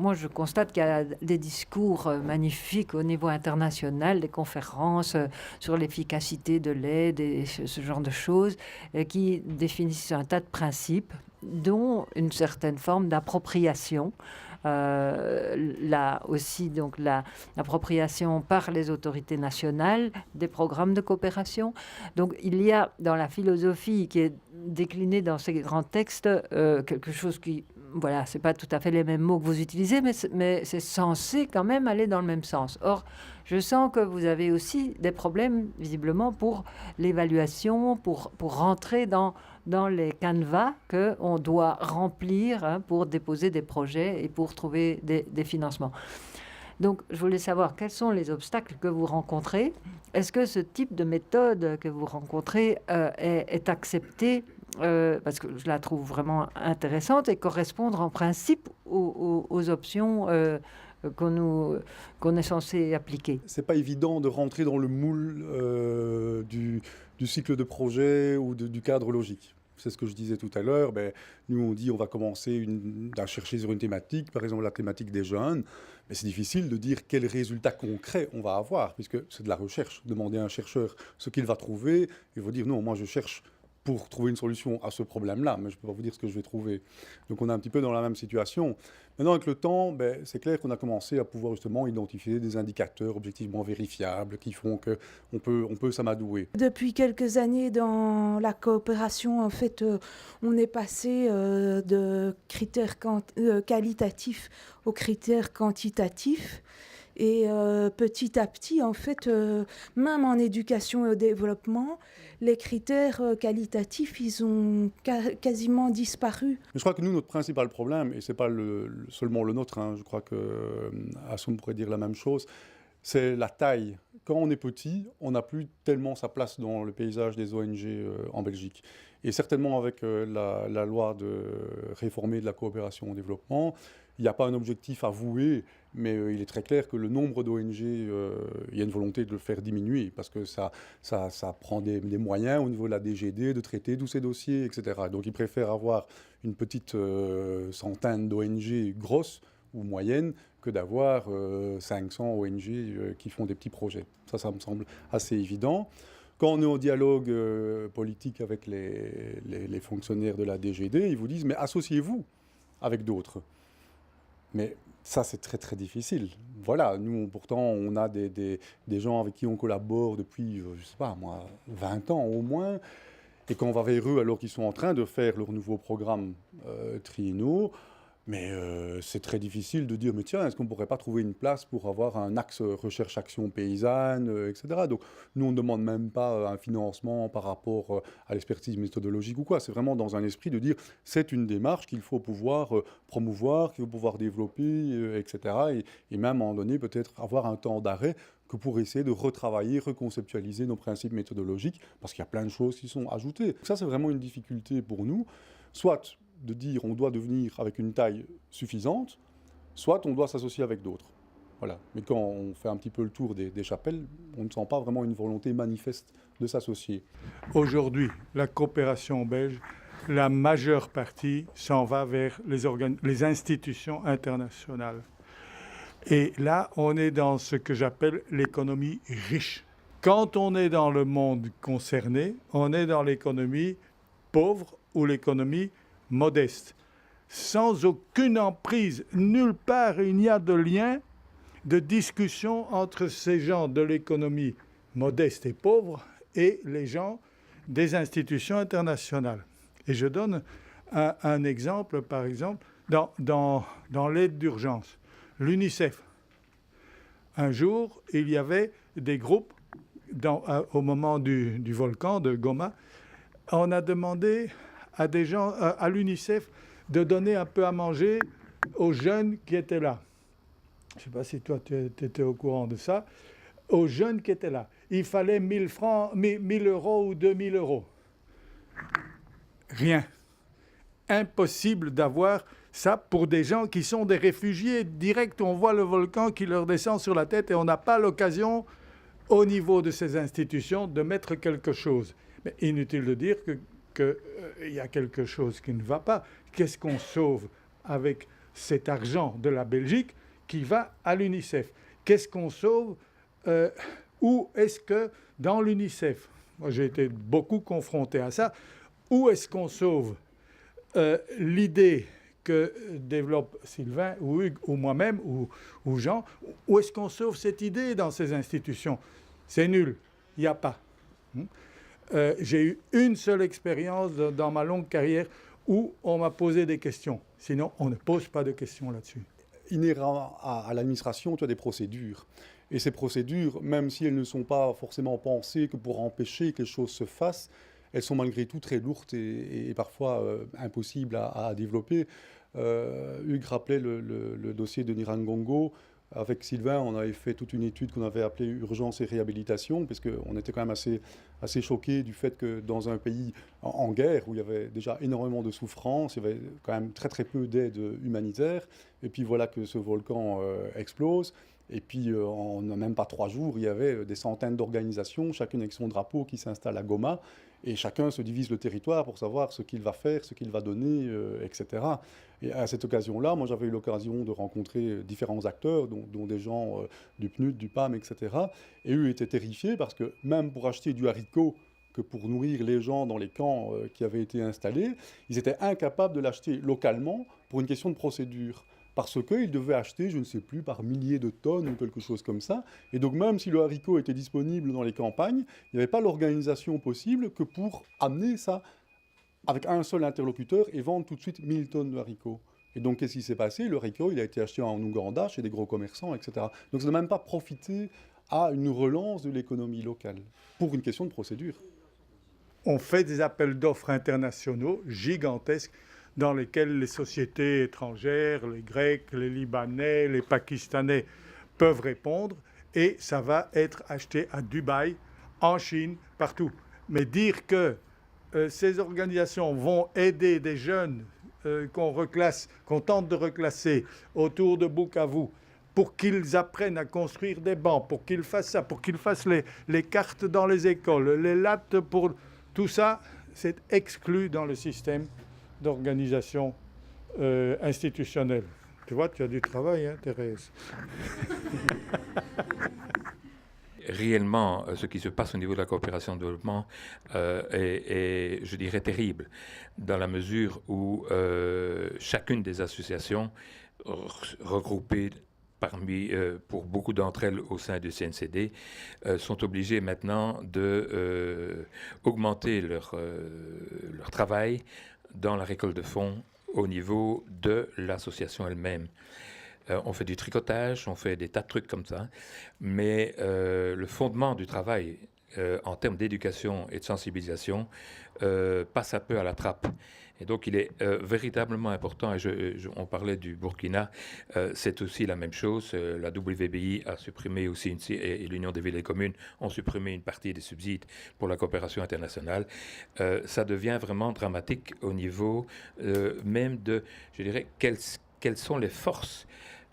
moi, je constate qu'il y a des discours magnifiques au niveau international, des conférences sur l'efficacité de l'aide et ce genre de choses, qui définissent un tas de principes, dont une certaine forme d'appropriation. Là aussi, donc l'appropriation par les autorités nationales des programmes de coopération. Donc il y a dans la philosophie qui est déclinée dans ces grands textes quelque chose qui, voilà, c'est pas tout à fait les mêmes mots que vous utilisez, mais c'est censé quand même aller dans le même sens. Or, je sens que vous avez aussi des problèmes, visiblement, pour l'évaluation, pour rentrer dans les canevas qu'on doit remplir pour déposer des projets et pour trouver des financements. Donc, je voulais savoir quels sont les obstacles que vous rencontrez. Est-ce que ce type de méthode que vous rencontrez est accepté parce que je la trouve vraiment intéressante et correspondre en principe aux options qu'on est censé appliquer. C'est pas évident de rentrer dans le moule du cycle de projet ou du cadre logique. C'est ce que je disais tout à l'heure. Nous, on dit on va commencer à chercher sur une thématique, par exemple la thématique des jeunes. Mais c'est difficile de dire quels résultats concrets on va avoir, puisque c'est de la recherche. Demander à un chercheur ce qu'il va trouver, il va dire non, moi je cherche pour trouver une solution à ce problème-là, mais je ne peux pas vous dire ce que je vais trouver. Donc on est un petit peu dans la même situation. Maintenant, avec le temps, c'est clair qu'on a commencé à pouvoir justement identifier des indicateurs objectivement vérifiables qui font qu'on peut s'amadouer. Depuis quelques années, dans la coopération, en fait, on est passé de critères qualitatifs aux critères quantitatifs. Et petit à petit, en fait, même en éducation et au développement, les critères qualitatifs, ils ont quasiment disparu. Je crois que nous, notre principal problème, et ce n'est pas seulement le nôtre, je crois que Assoum pourrait dire la même chose, c'est la taille. Quand on est petit, on n'a plus tellement sa place dans le paysage des ONG en Belgique. Et certainement avec la loi de réformer de la coopération au développement, il n'y a pas un objectif avoué, mais il est très clair que le nombre d'ONG, il y a une volonté de le faire diminuer, parce que ça prend des moyens au niveau de la DGD de traiter tous ces dossiers, etc. Donc ils préfèrent avoir une petite centaine d'ONG grosses ou moyennes que d'avoir 500 ONG qui font des petits projets. Ça me semble assez évident. Quand on est au dialogue politique avec les fonctionnaires de la DGD, ils vous disent « mais associez-vous avec d'autres ». Mais ça, c'est très, très difficile. Voilà, nous, pourtant, on a des gens avec qui on collabore depuis, je ne sais pas, moi, 20 ans au moins. Et quand on va vers eux, alors qu'ils sont en train de faire leur nouveau programme triennaux, mais c'est très difficile de dire, mais tiens, est-ce qu'on ne pourrait pas trouver une place pour avoir un axe recherche-action paysanne, etc. Donc, nous, on ne demande même pas un financement par rapport à l'expertise méthodologique ou quoi. C'est vraiment dans un esprit de dire, c'est une démarche qu'il faut pouvoir promouvoir, qu'il faut pouvoir développer, etc. Et même, à un moment donné, peut-être avoir un temps d'arrêt que pour essayer de retravailler, reconceptualiser nos principes méthodologiques, parce qu'il y a plein de choses qui sont ajoutées. Ça, c'est vraiment une difficulté pour nous. Soit de dire on doit devenir avec une taille suffisante, soit on doit s'associer avec d'autres. Voilà. Mais quand on fait un petit peu le tour des chapelles, on ne sent pas vraiment une volonté manifeste de s'associer. Aujourd'hui, la coopération belge, la majeure partie s'en va vers les institutions internationales. Et là, on est dans ce que j'appelle l'économie riche. Quand on est dans le monde concerné, on est dans l'économie pauvre ou l'économie modeste, sans aucune emprise. Nulle part il n'y a de lien, de discussion entre ces gens de l'économie modeste et pauvre et les gens des institutions internationales. Et je donne un exemple, par exemple, dans l'aide d'urgence. L'UNICEF. Un jour, il y avait des groupes, au moment du volcan de Goma, on a demandé à des gens, à l'UNICEF, de donner un peu à manger aux jeunes qui étaient là. Je ne sais pas si toi, tu étais au courant de ça. Aux jeunes qui étaient là. Il fallait 1 000 euros ou 2 000 euros. Rien. Impossible d'avoir ça pour des gens qui sont des réfugiés. Direct, on voit le volcan qui leur descend sur la tête et on n'a pas l'occasion, au niveau de ces institutions, de mettre quelque chose. Mais inutile de dire qu'il y a quelque chose qui ne va pas. Qu'est-ce qu'on sauve avec cet argent de la Belgique qui va à l'UNICEF. Qu'est-ce qu'on sauve Où est-ce que dans l'UNICEF, moi j'ai été beaucoup confronté à ça, où est-ce qu'on sauve l'idée que développe Sylvain ou Hugues ou moi-même ou Jean, où est-ce qu'on sauve cette idée dans ces institutions? C'est nul, il n'y a pas. J'ai eu une seule expérience dans ma longue carrière où on m'a posé des questions. Sinon, on ne pose pas de questions là-dessus. Inhérent à l'administration, tu as des procédures. Et ces procédures, même si elles ne sont pas forcément pensées que pour empêcher que les choses se fassent, elles sont malgré tout très lourdes et parfois impossibles à développer. Hugues rappelait le dossier de Nirangongo. Avec Sylvain, on avait fait toute une étude qu'on avait appelée Urgence et réhabilitation, parce qu'on était quand même assez choqués du fait que dans un pays en guerre, où il y avait déjà énormément de souffrance, il y avait quand même très très peu d'aide humanitaire, et puis voilà que ce volcan explose. Et puis, en même pas 3 jours, il y avait des centaines d'organisations, chacune avec son drapeau, qui s'installe à Goma. Et chacun se divise le territoire pour savoir ce qu'il va faire, ce qu'il va donner, etc. Et à cette occasion-là, moi, j'avais eu l'occasion de rencontrer différents acteurs, dont des gens du PNUD, du PAM, etc. Et eux étaient terrifiés parce que même pour acheter du haricot, que pour nourrir les gens dans les camps qui avaient été installés, ils étaient incapables de l'acheter localement pour une question de procédure. Parce qu'ils devaient acheter, je ne sais plus, par milliers de tonnes ou quelque chose comme ça. Et donc même si le haricot était disponible dans les campagnes, il n'y avait pas l'organisation possible que pour amener ça avec un seul interlocuteur et vendre tout de suite 1000 tonnes de haricots. Et donc qu'est-ce qui s'est passé? Le haricot, il a été acheté en Ouganda, chez des gros commerçants, etc. Donc ça n'a même pas profité à une relance de l'économie locale, pour une question de procédure. On fait des appels d'offres internationaux gigantesques, dans lesquels les sociétés étrangères, les Grecs, les Libanais, les Pakistanais peuvent répondre et ça va être acheté à Dubaï, en Chine, partout. Mais dire que ces organisations vont aider des jeunes qu'on tente de reclasser autour de Bukavu pour qu'ils apprennent à construire des bancs, pour qu'ils fassent ça, pour qu'ils fassent les cartes dans les écoles, les lattes pour... Tout ça, c'est exclu dans le système d'organisation institutionnelle. Tu vois, tu as du travail, hein, Thérèse. Réellement, ce qui se passe au niveau de la coopération de développement est, je dirais, terrible, dans la mesure où chacune des associations regroupées pour beaucoup d'entre elles au sein du CNCD, sont obligées maintenant d'augmenter leur travail dans la récolte de fonds au niveau de l'association elle-même. On fait du tricotage, on fait des tas de trucs comme ça, mais le fondement du travail en termes d'éducation et de sensibilisation passe un peu à la trappe. Et donc il est véritablement important, et on parlait du Burkina, c'est aussi la même chose. La WBI a supprimé aussi, et l'Union des villes et communes ont supprimé une partie des subsides pour la coopération internationale. Ça devient vraiment dramatique au niveau même de, je dirais, quelles sont les forces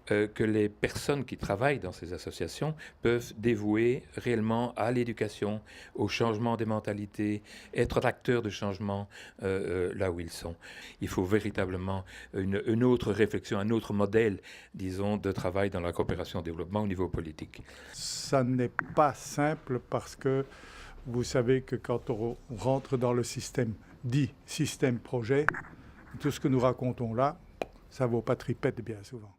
que les personnes qui travaillent dans ces associations peuvent dévouer réellement à l'éducation, au changement des mentalités, être acteurs de changement là où ils sont. Il faut véritablement une autre réflexion, un autre modèle, disons, de travail dans la coopération au développement au niveau politique. Ça n'est pas simple parce que vous savez que quand on rentre dans le système dit système projet, tout ce que nous racontons là, ça ne vaut pas tripette bien souvent.